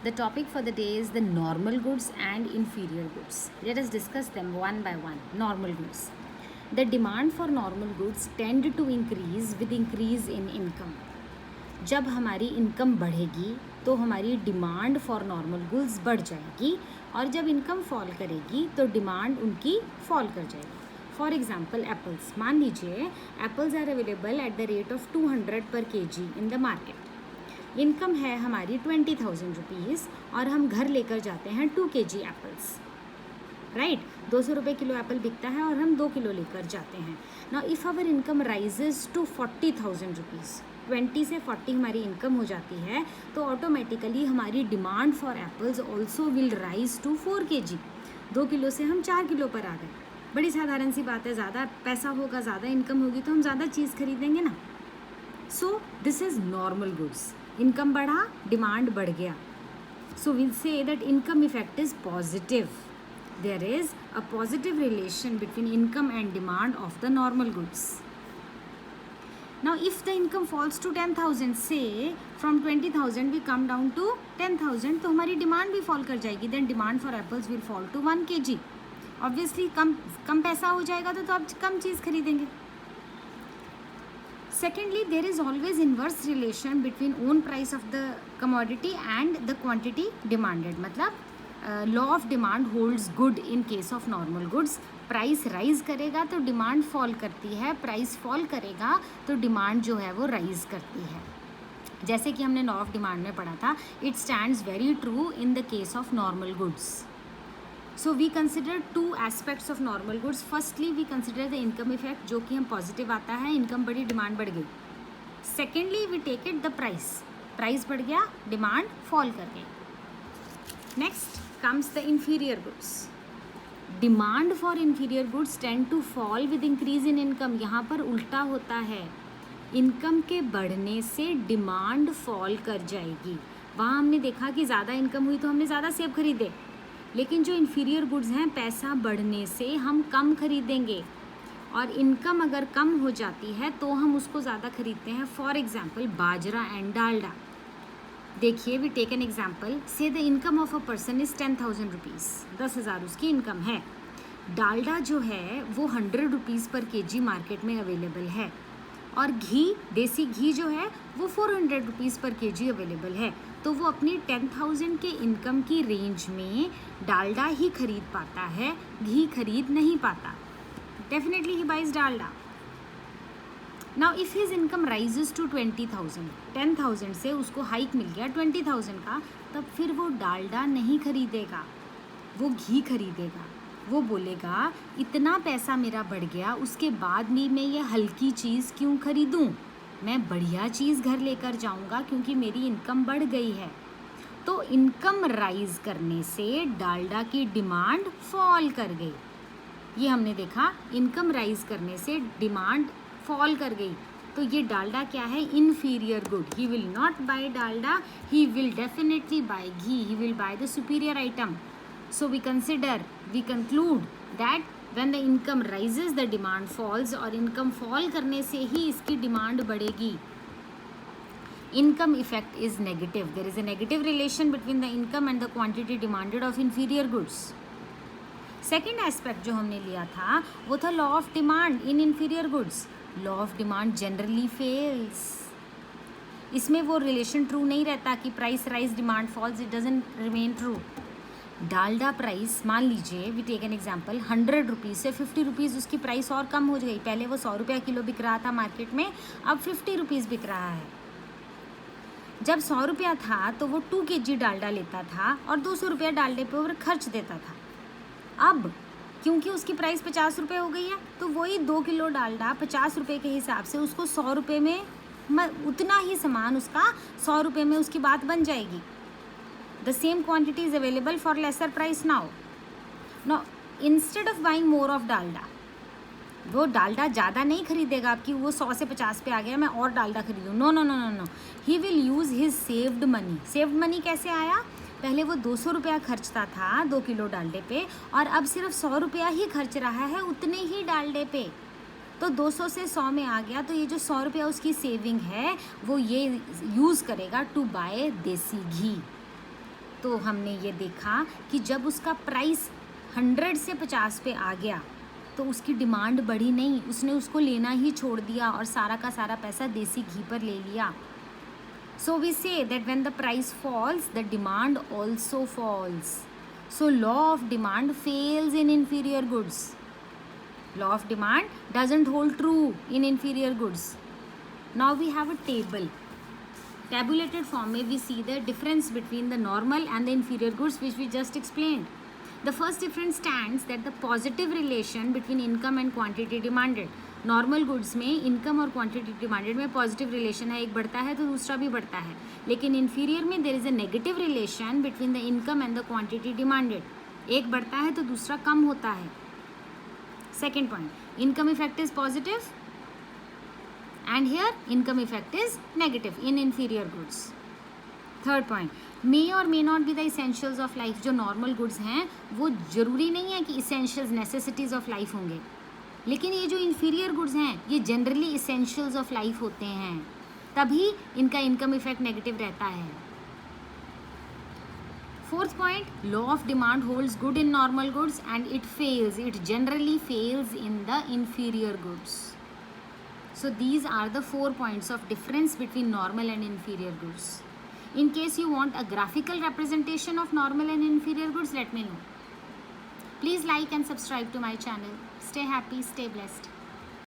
The topic for the day is the normal goods and inferior goods. Let us discuss them one by one. Normal goods. The demand for normal goods tend to increase with increase in income. जब हमारी income बढ़ेगी तो हमारी demand for normal goods बढ़ जाएगी, और जब income fall करेगी तो डिमांड उनकी फॉल कर जाएगी. For example apples. मान लीजिए apples are available at the rate of 200 per kg in the market. Income है हमारी 20,000 रुपीज़ और हम घर लेकर जाते हैं 2 kg एप्पल्स. राइट, 200 रुपये किलो एप्पल बिकता है और हम 2 किलो लेकर जाते हैं. Now if our income rises to 40,000 rupees, 20 से 40 हमारी इनकम हो जाती है, तो ऑटोमेटिकली हमारी demand for apples also will rise to 4 kg. 2 kilo से हम 4 किलो पर आ गए. बड़ी साधारण सी बात है, ज़्यादा पैसा होगा, ज़्यादा इनकम होगी तो हम ज़्यादा चीज़ खरीदेंगे ना. So this is normal goods. Income बढ़ा, डिमांड बढ़ गया. So will say that income effect is positive. There is a positive relation between income and demand of the normal goods. Now if the income falls to 10,000, say from 20,000 we come down to 10,000, तो हमारी demand भी fall कर जाएगी. Then demand for apples will fall to 1 kg. Obviously कम पैसा हो जाएगा तो आप कम चीज़ खरीदेंगे. Secondly, there is always inverse relation between own price of the commodity and the quantity demanded. मतलब law of demand holds good in case of normal goods. Price rise करेगा तो demand fall करती है, प्राइस फॉल करेगा तो demand जो है वो राइज करती है. जैसे कि हमने लॉ ऑफ डिमांड में पढ़ा था, it stands very true in the case of normal goods. So we consider 2 aspects of normal goods. Firstly we consider the income effect, जो कि हम पॉजिटिव आता है, इनकम बढ़ी, डिमांड बढ़ गई. Secondly we take it the price. Price बढ़ गया, डिमांड फॉल कर गई. Next comes the inferior goods. Demand for inferior goods tend to fall with increase in income. यहाँ पर उल्टा होता है, इनकम के बढ़ने से डिमांड फॉल कर जाएगी. वहाँ हमने देखा कि ज़्यादा इनकम हुई तो हमने ज़्यादा सेब खरीदे, लेकिन जो इन्फीरियर गुड्स हैं, पैसा बढ़ने से हम कम खरीदेंगे, और इनकम अगर कम हो जाती है तो हम उसको ज़्यादा खरीदते हैं. For example bajra and Dalda. देखिए, वी टेक एन एग्जाम्पल. से the income of a person is 10,000 rupees. 10,000 उसकी इनकम है. डालडा जो है वो 100 रुपीज़ पर kg मार्केट में अवेलेबल है, और घी, देसी घी जो है वो 400 रुपीज़ पर kg अवेलेबल है. तो वो अपनी 10,000 के इनकम की रेंज में डालडा ही खरीद पाता है, घी खरीद नहीं पाता. Definitely he buys Dalda. Now if his income rises to 20,000, 10,000 से उसको हाइक मिल गया 20,000 का, तब फिर वो डालडा नहीं खरीदेगा, वो घी खरीदेगा. वो बोलेगा इतना पैसा मेरा बढ़ गया, उसके बाद भी मैं ये हल्की चीज़ क्यों खरीदूं, मैं बढ़िया चीज़ घर लेकर जाऊंगा क्योंकि मेरी इनकम बढ़ गई है. तो इनकम राइज करने से डालडा की डिमांड फॉल कर गई. ये हमने देखा, इनकम राइज करने से डिमांड फॉल कर गई. तो ये डालडा क्या है? Inferior good. He will not buy Dalda, he will definitely buy ghee, he will buy the superior item. So we conclude that when the income rises the demand falls, और income fall करने से ही इसकी डिमांड बढ़ेगी. Income effect is negative. There is a negative relation between the income and the quantity demanded of inferior goods. Second aspect जो हमने लिया था वो था law of demand in inferior goods. Law of demand generally fails. इसमें वो relation true नहीं रहता कि price rise demand falls, it doesn't remain true. Dalda price, मान लीजिए we take an example, 100 rupees से 50 रुपीज़ उसकी प्राइस और कम हो गई. पहले वो 100 रुपया किलो बिक रहा था मार्केट में, अब 50 रुपीज़ बिक रहा है. जब 100 रुपया था तो वो 2 kg डालडा लेता था और 200 रुपया डालडे पे और खर्च देता था. अब क्योंकि उसकी प्राइस 50 रुपये हो गई है, तो वही 2 किलो डालडा 50 रुपये के हिसाब से उसको 100 रुपये में, उतना ही सामान उसका 100 रुपये में उसकी बात बन जाएगी. The same quantity is available for lesser price now. Instead of buying more of Dalda, वो डालडा ज़्यादा नहीं खरीदेगा आपकी, वो 100 से 50 पे आ गया, मैं और डालडा खरीदूँ. No no no no no, he will use his saved money. Saved money कैसे आया? पहले वो 200 रुपया खर्चता था 2 किलो डालडे पे, और अब सिर्फ 100 रुपया ही खर्च रहा है उतने ही डालडे पे. तो 200 से 100 में आ गया, तो ये जो 100 रुपया उसकी सेविंग है वो ये यूज़ करेगा टू बाय देसी घी. तो हमने ये देखा कि जब उसका प्राइस 100 से 50 पे आ गया तो उसकी डिमांड बढ़ी नहीं, उसने उसको लेना ही छोड़ दिया और सारा का सारा पैसा देसी घी पर ले लिया. So we say that when the price falls, the demand also falls. So law of demand fails in inferior goods. Law of demand doesn't hold true in inferior goods. Now we have a table. Tabulated form में we see the difference between the normal and the inferior goods which we just explained. The first difference stands that the positive relation between income and quantity demanded. Normal goods में income और quantity demanded में positive relation है, एक बढ़ता है तो दूसरा भी बढ़ता है. लेकिन इन्फीरियर में there is a negative relation between the income and the quantity demanded. एक बढ़ता है तो दूसरा कम होता है. Second point, income effect is positive and here income effect is negative in inferior goods. Third point, may और may not be the essentials of life. जो नॉर्मल गुड्स हैं वो ज़रूरी नहीं है कि इसेंशियल्स नेसेसिटीज़ ऑफ लाइफ होंगे, लेकिन ये जो इन्फीरियर गुड्स हैं ये जनरली इसेंशियल्स ऑफ लाइफ होते हैं, तभी इनका इनकम इफेक्ट नेगेटिव रहता है. Fourth point, law of demand holds good in normal goods and it generally fails in the inferior goods. So these are the 4 points of difference between normal and inferior goods. In case you want a graphical representation of normal and inferior goods, let me know. Please like and subscribe to my channel. Stay happy, stay blessed.